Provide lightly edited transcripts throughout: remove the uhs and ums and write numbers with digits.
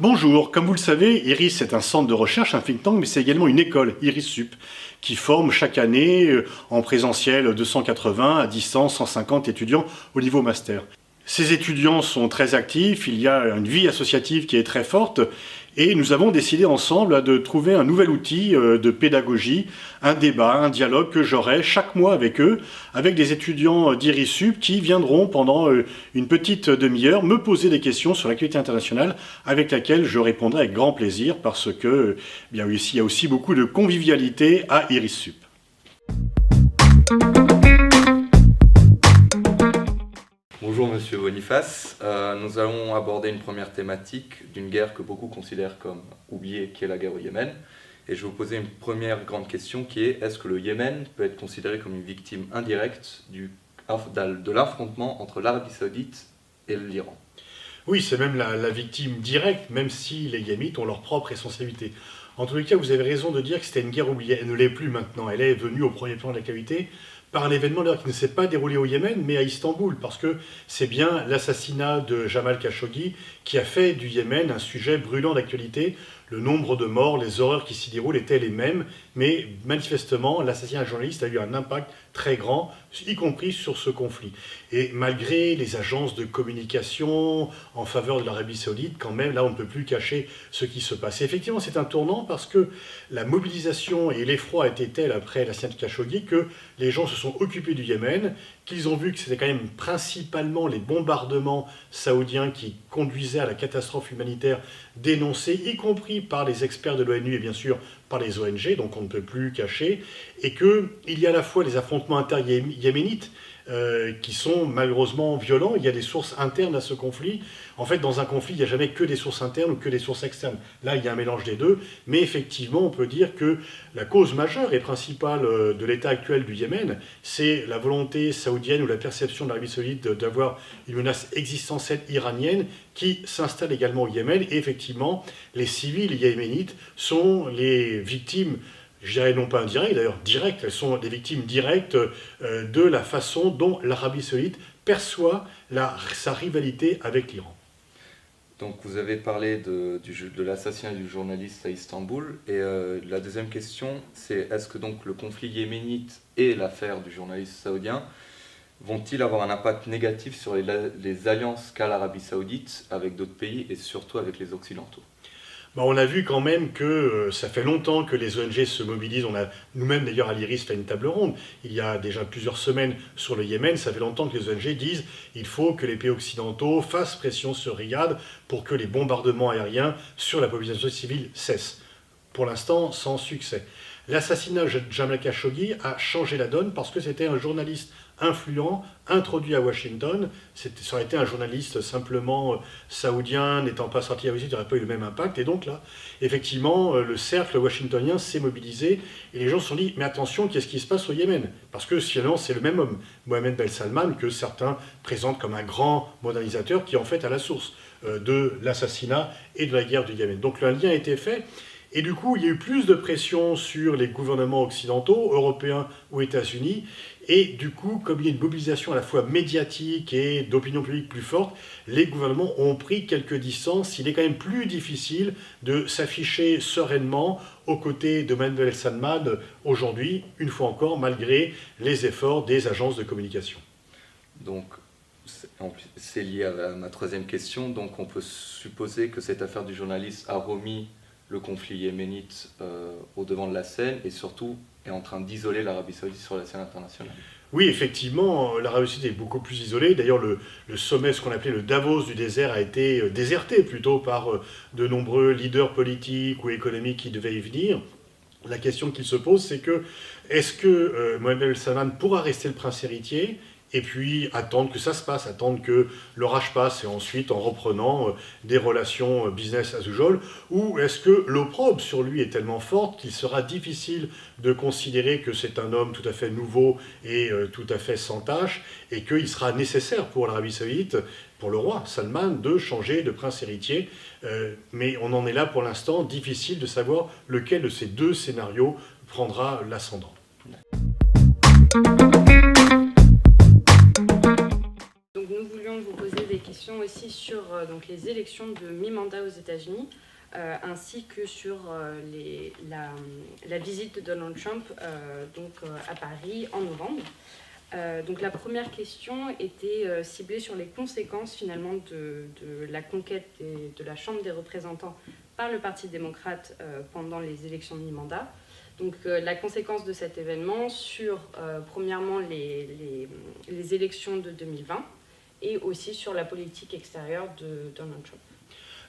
Bonjour, comme vous le savez, IRIS est un centre de recherche, un think tank, mais c'est également une école, IRIS-Sup, qui forme chaque année en présentiel 280, à distance 150 étudiants au niveau master. Ces étudiants sont très actifs, il y a une vie associative qui est très forte et nous avons décidé ensemble de trouver un nouvel outil de pédagogie, un débat, un dialogue que j'aurai chaque mois avec eux, avec des étudiants d'IRIS-Sup qui viendront pendant une petite demi-heure me poser des questions sur l'actualité internationale avec laquelle je répondrai avec grand plaisir parce que il y a aussi beaucoup de convivialité à IRIS-Sup. Bonjour Monsieur Boniface, nous allons aborder une première thématique d'une guerre que beaucoup considèrent comme oubliée, qui est la guerre au Yémen. Et je vais vous poser une première grande question qui est: est-ce que le Yémen peut être considéré comme une victime indirecte de l'affrontement entre l'Arabie Saoudite et l'Iran? Oui, c'est même la victime directe, même si les Yéménites ont leur propre responsabilité. En tous les cas, vous avez raison de dire que c'était une guerre oubliée. Elle ne l'est plus maintenant. Elle est venue au premier plan de l'actualité par un événement qui ne s'est pas déroulé au Yémen, mais à Istanbul, parce que c'est bien l'assassinat de Jamal Khashoggi qui a fait du Yémen un sujet brûlant d'actualité. Le nombre de morts, les horreurs qui s'y déroulent étaient les mêmes, mais manifestement, l'assassinat d'un journaliste a eu un impact très grand, y compris sur ce conflit. Et malgré les agences de communication en faveur de l'Arabie Saoudite, quand même, là, on ne peut plus cacher ce qui se passe. Et effectivement, c'est un tournant parce que la mobilisation et l'effroi étaient tels après l'assassinat de Khashoggi que les gens se sont occupés du Yémen, qu'ils ont vu que c'était quand même principalement les bombardements saoudiens qui conduisaient à la catastrophe humanitaire dénoncée, y compris par les experts de l'ONU et bien sûr par les ONG, donc on ne peut plus cacher, et qu'il y a à la fois les affrontements inter-yéménites qui sont malheureusement violents. Il y a des sources internes à ce conflit. En fait, dans un conflit, il n'y a jamais que des sources internes ou que des sources externes. Là, il y a un mélange des deux. Mais effectivement, on peut dire que la cause majeure et principale de l'état actuel du Yémen, c'est la volonté saoudienne ou la perception de l'Arabie Saoudite d'avoir une menace existentielle iranienne qui s'installe également au Yémen. Et effectivement, les civils yéménites sont les victimes, je dirais non pas indirectes, d'ailleurs directes, elles sont des victimes directes de la façon dont l'Arabie Saoudite perçoit sa rivalité avec l'Iran. Donc vous avez parlé de l'assassinat du journaliste à Istanbul, et la deuxième question, c'est: est-ce que donc le conflit yéménite et l'affaire du journaliste saoudien vont-ils avoir un impact négatif sur les alliances qu'a l'Arabie Saoudite avec d'autres pays et surtout avec les Occidentaux? On a vu quand même que ça fait longtemps que les ONG se mobilisent. On a nous-mêmes d'ailleurs à l'IRIS fait une table ronde il y a déjà plusieurs semaines sur le Yémen. Ça fait longtemps que les ONG disent qu'il faut que les pays occidentaux fassent pression sur Riyad pour que les bombardements aériens sur la population civile cessent. Pour l'instant, sans succès. L'assassinat de Jamal Khashoggi a changé la donne parce que c'était un journaliste influent, introduit à Washington. Ça aurait été un journaliste simplement saoudien, n'étant pas sorti à Washington, il n'aurait pas eu le même impact. Et donc là, effectivement, le cercle washingtonien s'est mobilisé et les gens se sont dit: mais attention, qu'est-ce qui se passe au Yémen? Parce que finalement, c'est le même homme, Mohamed Ben Salman, que certains présentent comme un grand modernisateur qui est en fait à la source de l'assassinat et de la guerre du Yémen. Donc un lien a été fait. Et du coup, il y a eu plus de pression sur les gouvernements occidentaux, européens ou États-Unis. Et du coup, comme il y a une mobilisation à la fois médiatique et d'opinion publique plus forte, les gouvernements ont pris quelques distances. Il est quand même plus difficile de s'afficher sereinement aux côtés de Mohamed Ben Salman aujourd'hui, une fois encore, malgré les efforts des agences de communication. Donc, c'est lié à ma troisième question. Donc, on peut supposer que cette affaire du journaliste a remis le conflit yéménite au devant de la scène et surtout est en train d'isoler l'Arabie Saoudite sur la scène internationale. Oui, effectivement, l'Arabie Saoudite est beaucoup plus isolée. D'ailleurs, le sommet, ce qu'on appelait le Davos du désert, a été déserté plutôt par de nombreux leaders politiques ou économiques qui devaient y venir. La question qu'il se pose, c'est que est-ce que Mohamed Ben Salman pourra rester le prince héritier et puis attendre que ça se passe, attendre que l'orage passe et ensuite en reprenant des relations business as usual, ou est-ce que l'opprobre sur lui est tellement forte qu'il sera difficile de considérer que c'est un homme tout à fait nouveau et tout à fait sans tâche et qu'il sera nécessaire pour l'Arabie Saoudite, pour le roi Salman, de changer de prince héritier, mais on en est là pour l'instant, difficile de savoir lequel de ces deux scénarios prendra l'ascendant. Donc nous voulions vous poser des questions question aussi sur donc les élections de mi-mandat aux États-Unis, ainsi que sur la visite de Donald Trump à Paris en novembre. Donc la première question était ciblée sur les conséquences finalement de la conquête de la Chambre des représentants par le Parti démocrate pendant les élections de mi-mandat. Donc la conséquence de cet événement sur premièrement les élections de 2020 et aussi sur la politique extérieure de Donald Trump.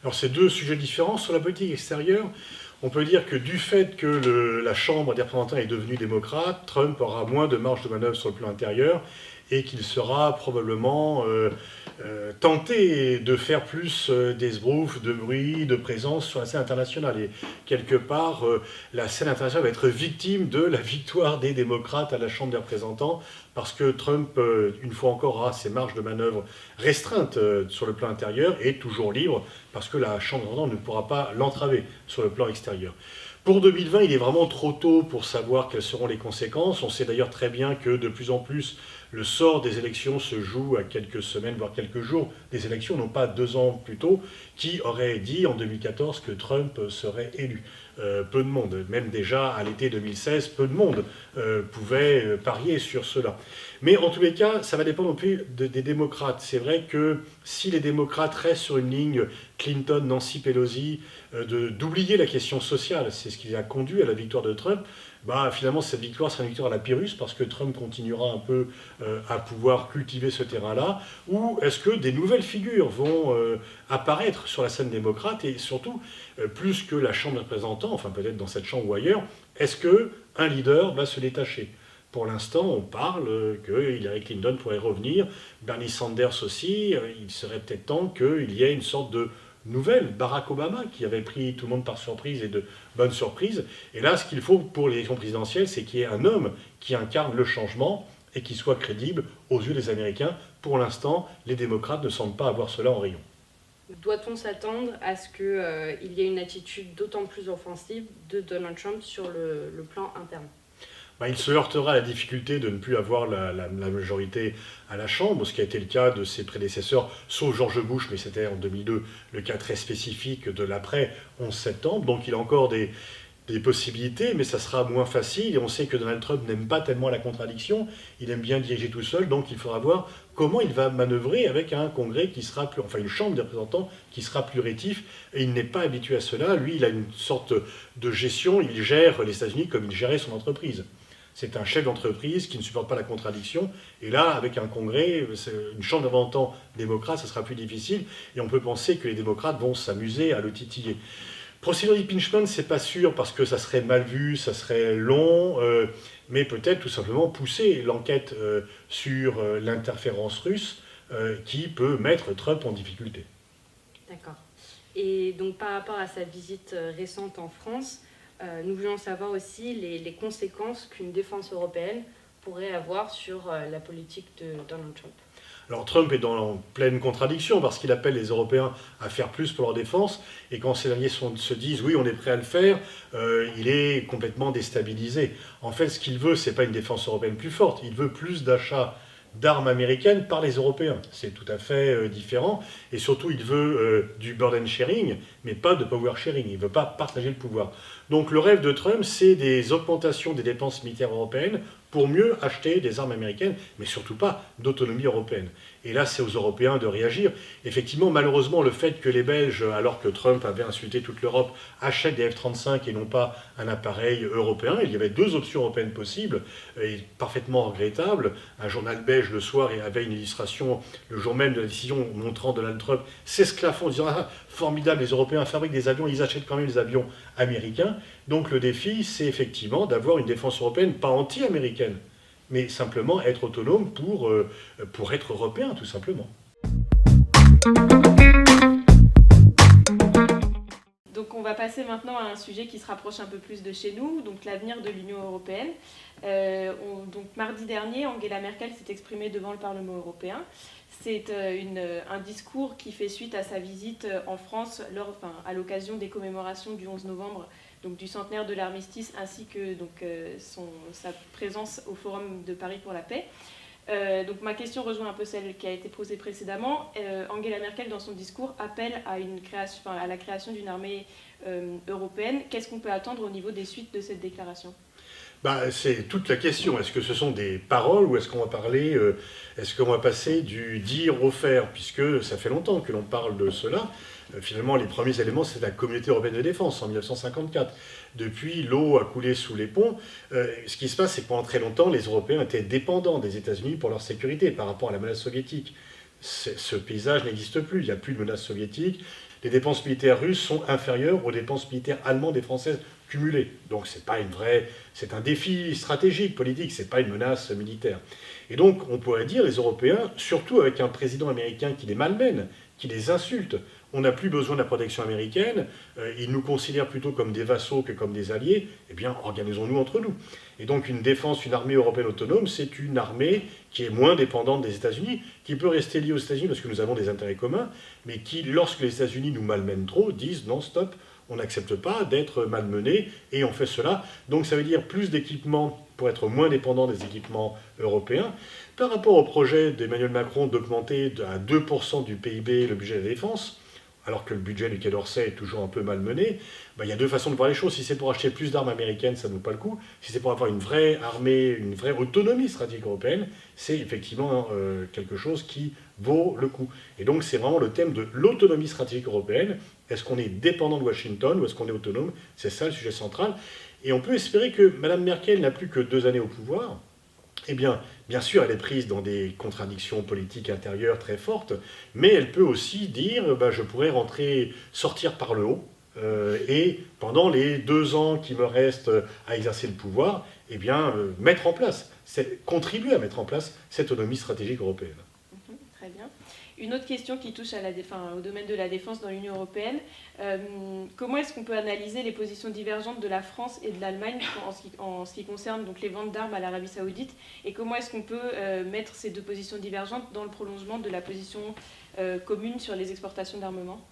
Alors c'est deux sujets différents. Sur la politique extérieure, on peut dire que du fait que la Chambre des représentants est devenue démocrate, Trump aura moins de marge de manœuvre sur le plan intérieur et qu'il sera probablement tenté de faire plus d'esbroufs, de bruit, de présence sur la scène internationale. Et quelque part, la scène internationale va être victime de la victoire des démocrates à la Chambre des représentants, parce que Trump, une fois encore, aura ses marges de manœuvre restreintes sur le plan intérieur et toujours libre, parce que la Chambre des représentants ne pourra pas l'entraver sur le plan extérieur. Pour 2020, il est vraiment trop tôt pour savoir quelles seront les conséquences. On sait d'ailleurs très bien que de plus en plus, le sort des élections se joue à quelques semaines, voire quelques jours des élections, non pas 2 ans plus tôt. Qui aurait dit en 2014 que Trump serait élu? Peu de monde, même déjà à l'été 2016, peu de monde pouvait parier sur cela. Mais en tous les cas, ça va dépendre non plus des démocrates. C'est vrai que si les démocrates restent sur une ligne Clinton, Nancy Pelosi, d'oublier la question sociale, c'est ce qui a conduit à la victoire de Trump, finalement cette victoire sera une victoire à la Pyrrhus parce que Trump continuera un peu à pouvoir cultiver ce terrain-là, ou est-ce que des nouvelles figures vont apparaître sur la scène démocrate, et surtout, plus que la Chambre des représentants, enfin peut-être dans cette chambre ou ailleurs, est-ce qu'un leader va se détacher? Pour l'instant, on parle que Hillary Clinton pourrait revenir, Bernie Sanders aussi, il serait peut-être temps qu'il y ait une sorte de nouvelle Barack Obama qui avait pris tout le monde par surprise et de bonne surprise. Et là, ce qu'il faut pour l'élection présidentielle, c'est qu'il y ait un homme qui incarne le changement et qui soit crédible aux yeux des Américains. Pour l'instant, les démocrates ne semblent pas avoir cela en rayon. Doit-on s'attendre à ce qu'il y ait une attitude d'autant plus offensive de Donald Trump sur le plan interne? Il se heurtera à la difficulté de ne plus avoir la majorité à la Chambre, ce qui a été le cas de ses prédécesseurs, sauf George Bush, mais c'était en 2002 le cas très spécifique de l'après 11 septembre. Donc il a encore des possibilités, mais ça sera moins facile. Et on sait que Donald Trump n'aime pas tellement la contradiction, il aime bien diriger tout seul, donc il faudra voir comment il va manœuvrer avec un congrès qui sera plus, enfin une chambre des représentants qui sera plus rétif, et il n'est pas habitué à cela. Lui, il a une sorte de gestion, il gère les États-Unis comme il gérait son entreprise. C'est un chef d'entreprise qui ne supporte pas la contradiction. Et là, avec un congrès, une chambre de représentants démocrate, ça sera plus difficile. Et on peut penser que les démocrates vont s'amuser à le titiller. Procédure d'impeachment, c'est pas sûr parce que ça serait mal vu, ça serait long, mais peut-être tout simplement pousser l'enquête sur l'interférence russe qui peut mettre Trump en difficulté. D'accord. Et donc par rapport à sa visite récente en France, nous voulions savoir aussi les conséquences qu'une défense européenne pourrait avoir sur la politique de Donald Trump. Alors Trump est en pleine contradiction parce qu'il appelle les Européens à faire plus pour leur défense, et quand ces derniers se disent oui on est prêt à le faire, il est complètement déstabilisé. En fait ce qu'il veut, c'est pas une défense européenne plus forte, il veut plus d'achats d'armes américaines par les Européens. C'est tout à fait différent, et surtout il veut du burden sharing, mais pas de power sharing, il ne veut pas partager le pouvoir. Donc le rêve de Trump, c'est des augmentations des dépenses militaires européennes pour mieux acheter des armes américaines, mais surtout pas d'autonomie européenne. Et là, c'est aux Européens de réagir. Effectivement, malheureusement, le fait que les Belges, alors que Trump avait insulté toute l'Europe, achètent des F-35 et non pas un appareil européen, il y avait 2 options européennes possibles, et parfaitement regrettables. Un journal belge, le soir, avait une illustration, le jour même de la décision, montrant Donald Trump s'esclaffant en disant « Ah, formidable, les Européens fabriquent des avions, ils achètent quand même des avions américains ». Donc le défi, c'est effectivement d'avoir une défense européenne, pas anti-américaine, mais simplement être autonome pour être européen, tout simplement. Donc on va passer maintenant à un sujet qui se rapproche un peu plus de chez nous, donc l'avenir de l'Union européenne. Donc mardi dernier, Angela Merkel s'est exprimée devant le Parlement européen. C'est un discours qui fait suite à sa visite en France à l'occasion des commémorations du 11 novembre, donc du centenaire de l'armistice, ainsi que sa présence au Forum de Paris pour la paix. Donc ma question rejoint un peu celle qui a été posée précédemment. Angela Merkel, dans son discours, appelle à la création d'une armée européenne. Qu'est-ce qu'on peut attendre au niveau des suites de cette déclaration ? C'est toute la question. Est-ce que ce sont des paroles ou est-ce qu'on va parler, est-ce qu'on va passer du dire au faire, puisque ça fait longtemps que l'on parle de cela. Finalement, les premiers éléments, c'est la Communauté européenne de défense en 1954. Depuis, l'eau a coulé sous les ponts. Ce qui se passe, c'est que pendant très longtemps, les Européens étaient dépendants des États-Unis pour leur sécurité par rapport à la menace soviétique. Ce paysage n'existe plus. Il n'y a plus de menace soviétique. Les dépenses militaires russes sont inférieures aux dépenses militaires allemandes et françaises cumulées. Donc c'est un défi stratégique, politique, c'est pas une menace militaire. Et donc on pourrait dire, les Européens, surtout avec un président américain qui les malmène, qui les insulte, on n'a plus besoin de la protection américaine, ils nous considèrent plutôt comme des vassaux que comme des alliés, eh bien organisons-nous entre nous. Et donc une défense, une armée européenne autonome, c'est une armée qui est moins dépendante des États-Unis, qui peut rester liée aux États-Unis parce que nous avons des intérêts communs, mais qui, lorsque les États-Unis nous malmènent trop, disent non, stop, on n'accepte pas d'être malmenés et on fait cela. Donc ça veut dire plus d'équipements pour être moins dépendant des équipements européens. Par rapport au projet d'Emmanuel Macron d'augmenter à 2% du PIB le budget de la défense, alors que le budget du Quai d'Orsay est toujours un peu malmené, il y a deux façons de voir les choses. Si c'est pour acheter plus d'armes américaines, ça ne vaut pas le coup. Si c'est pour avoir une vraie armée, une vraie autonomie stratégique européenne, c'est effectivement quelque chose qui vaut le coup. Et donc c'est vraiment le thème de l'autonomie stratégique européenne. Est-ce qu'on est dépendant de Washington ou est-ce qu'on est autonome? C'est ça le sujet central. Et on peut espérer que Mme Merkel n'a plus que 2 années au pouvoir. Eh bien sûr, elle est prise dans des contradictions politiques intérieures très fortes, mais elle peut aussi dire je pourrais sortir par le haut, et pendant les 2 ans qui me restent à exercer le pouvoir, mettre en place, contribuer à mettre en place cette autonomie stratégique européenne. Très bien. Une autre question qui touche au domaine de la défense dans l'Union européenne. Comment est-ce qu'on peut analyser les positions divergentes de la France et de l'Allemagne en ce qui concerne donc les ventes d'armes à l'Arabie Saoudite, et comment est-ce qu'on peut mettre ces 2 positions divergentes dans le prolongement de la position commune sur les exportations d'armement ?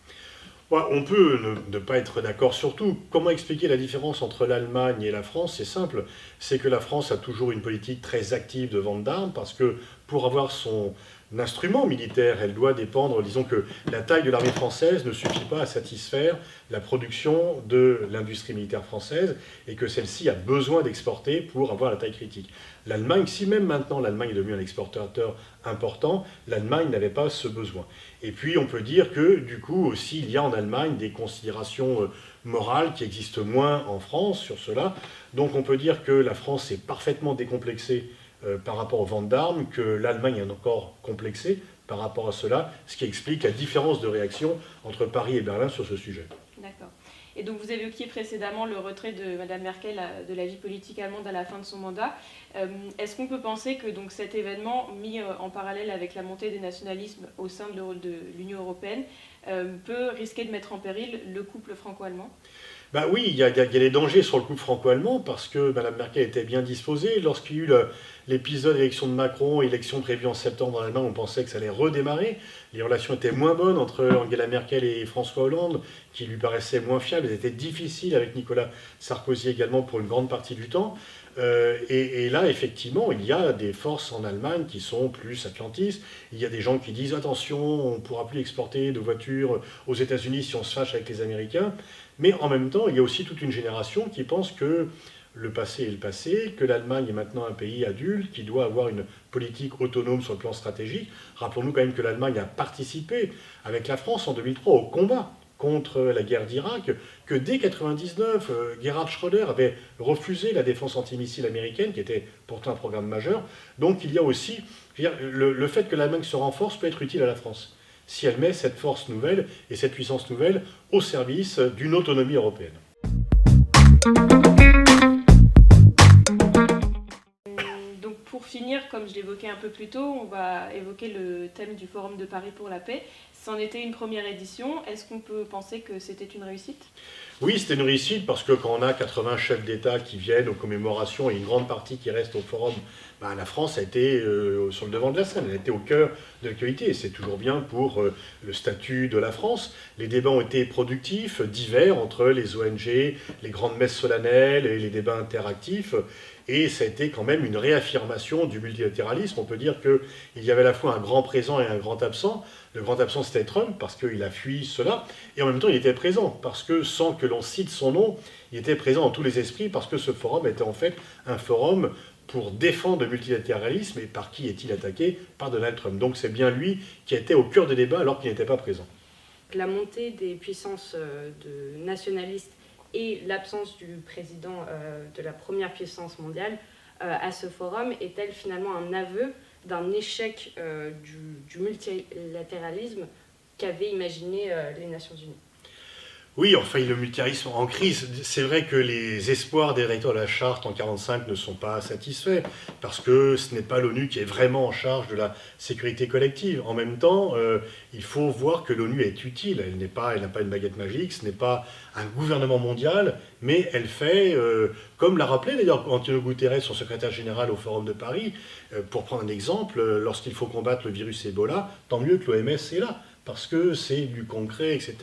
On peut ne pas être d'accord sur tout. Comment expliquer la différence entre l'Allemagne et la France? C'est simple, c'est que la France a toujours une politique très active de vente d'armes, parce que pour avoir son instrument militaire, elle doit dépendre, disons que la taille de l'armée française ne suffit pas à satisfaire la production de l'industrie militaire française, et que celle-ci a besoin d'exporter pour avoir la taille critique. L'Allemagne, si même maintenant l'Allemagne est devenue un exportateur important, l'Allemagne n'avait pas ce besoin. Et puis on peut dire que du coup aussi il y a en Allemagne des considérations morales qui existent moins en France sur cela. Donc on peut dire que la France est parfaitement décomplexée par rapport aux ventes d'armes, que l'Allemagne est encore complexée par rapport à cela, ce qui explique la différence de réaction entre Paris et Berlin sur ce sujet. D'accord. Et donc vous évoquiez précédemment le retrait de Mme Merkel de la vie politique allemande à la fin de son mandat. Est-ce qu'on peut penser que donc, cet événement, mis en parallèle avec la montée des nationalismes au sein de l'Union européenne, peut risquer de mettre en péril le couple franco-allemand ? Oui, il y a des dangers sur le couple franco-allemand, parce que Mme Merkel était bien disposée. Lorsqu'il y a eu l'épisode élection de Macron, élection prévue en septembre en Allemagne, on pensait que ça allait redémarrer. Les relations étaient moins bonnes entre Angela Merkel et François Hollande, qui lui paraissaient moins fiables. Elles étaient difficiles avec Nicolas Sarkozy également pour une grande partie du temps. Et là, effectivement, il y a des forces en Allemagne qui sont plus atlantistes. Il y a des gens qui disent « Attention, on ne pourra plus exporter de voitures aux États-Unis si on se fâche avec les Américains ». Mais en même temps, il y a aussi toute une génération qui pense que le passé est le passé, que l'Allemagne est maintenant un pays adulte, qui doit avoir une politique autonome sur le plan stratégique. Rappelons-nous quand même que l'Allemagne a participé avec la France en 2003 au combat contre la guerre d'Irak, que dès 1999, Gerhard Schröder avait refusé la défense antimissile américaine, qui était pourtant un programme majeur. Donc il y a aussi, le fait que l'Allemagne se renforce peut être utile à la France, si elle met cette force nouvelle et cette puissance nouvelle au service d'une autonomie européenne. Donc pour finir, comme je l'évoquais un peu plus tôt, on va évoquer le thème du Forum de Paris pour la paix. C'en était une première édition. Est-ce qu'on peut penser que c'était une réussite ? Oui, c'était une réussite parce que quand on a 80 chefs d'État qui viennent aux commémorations et une grande partie qui reste au forum, la France a été sur le devant de la scène, elle a été au cœur de l'actualité et c'est toujours bien pour le statut de la France. Les débats ont été productifs, divers entre les ONG, les grandes messes solennelles et les débats interactifs. Et ça a été quand même une réaffirmation du multilatéralisme. On peut dire qu'il y avait à la fois un grand présent et un grand absent. Le grand absent, c'était Trump, parce qu'il a fui cela. Et en même temps, il était présent, parce que sans que l'on cite son nom, il était présent dans tous les esprits, parce que ce forum était en fait un forum pour défendre le multilatéralisme. Et par qui est-il attaqué? Par Donald Trump. Donc c'est bien lui qui était au cœur des débats alors qu'il n'était pas présent. La montée des puissances nationalistes et l'absence du président de la première puissance mondiale à ce forum est-elle finalement un aveu d'un échec du multilatéralisme qu'avaient imaginé les Nations Unies? Oui, enfin, le multilatéralisme en crise. C'est vrai que les espoirs des rédacteurs de la Charte en 1945 ne sont pas satisfaits, parce que ce n'est pas l'ONU qui est vraiment en charge de la sécurité collective. En même temps, il faut voir que l'ONU est utile. Elle n'a pas une baguette magique, ce n'est pas un gouvernement mondial, mais elle fait, comme l'a rappelé d'ailleurs Antonio Guterres, son secrétaire général au Forum de Paris, pour prendre un exemple, lorsqu'il faut combattre le virus Ebola, tant mieux que l'OMS est là, parce que c'est du concret, etc.,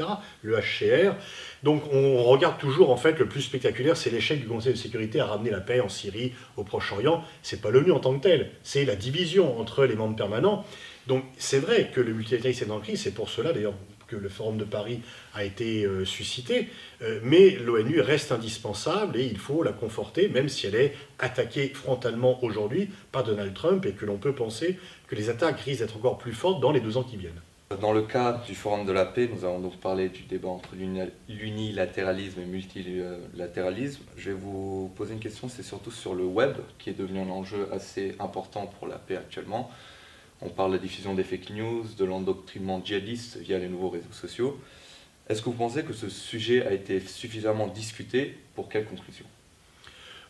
le HCR. Donc on regarde toujours, en fait, le plus spectaculaire, c'est l'échec du Conseil de sécurité à ramener la paix en Syrie, au Proche-Orient. C'est pas l'ONU en tant que telle, c'est la division entre les membres permanents. Donc c'est vrai que le multilatéralisme est en crise, c'est pour cela d'ailleurs que le Forum de Paris a été suscité, mais l'ONU reste indispensable et il faut la conforter, même si elle est attaquée frontalement aujourd'hui par Donald Trump et que l'on peut penser que les attaques risquent d'être encore plus fortes dans les 2 ans qui viennent. Dans le cas du Forum de la paix, nous allons donc parler du débat entre l'unilatéralisme et le multilatéralisme. Je vais vous poser une question, c'est surtout sur le web, qui est devenu un enjeu assez important pour la paix actuellement. On parle de la diffusion des fake news, de l'endoctrinement djihadiste via les nouveaux réseaux sociaux. Est-ce que vous pensez que ce sujet a été suffisamment discuté? Pour quelle conclusion?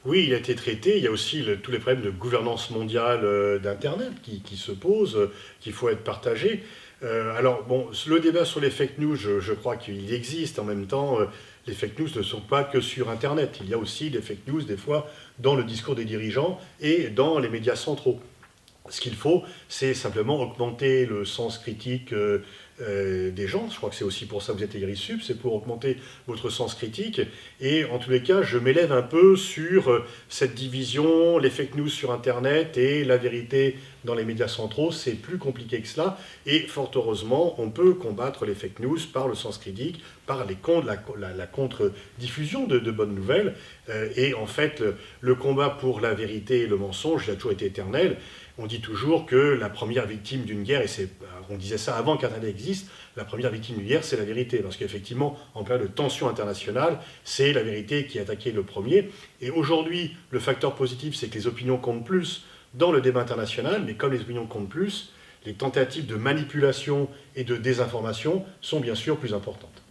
Oui, il a été traité. Il y a aussi tous les problèmes de gouvernance mondiale d'Internet qui se posent, qu'il faut être partagé. Alors, bon, le débat sur les fake news, je crois qu'il existe. En même temps, les fake news ne sont pas que sur Internet. Il y a aussi des fake news, des fois, dans le discours des dirigeants et dans les médias centraux. Ce qu'il faut, c'est simplement augmenter le sens critique des gens. Je crois que c'est aussi pour ça que vous êtes IRISUP, c'est pour augmenter votre sens critique. Et en tous les cas, je m'élève un peu sur cette division, les fake news sur Internet et la vérité dans les médias centraux. C'est plus compliqué que cela. Et fort heureusement, on peut combattre les fake news par le sens critique, par la contre-diffusion de bonnes nouvelles. Et en fait, le combat pour la vérité et le mensonge, il a toujours été éternel. On dit toujours que la première victime d'une guerre, et on disait ça avant qu'Internet existe, la première victime d'une guerre, c'est la vérité. Parce qu'effectivement, en période de tension internationale, c'est la vérité qui est attaquée le premier. Et aujourd'hui, le facteur positif, c'est que les opinions comptent plus dans le débat international, mais comme les opinions comptent plus, les tentatives de manipulation et de désinformation sont bien sûr plus importantes.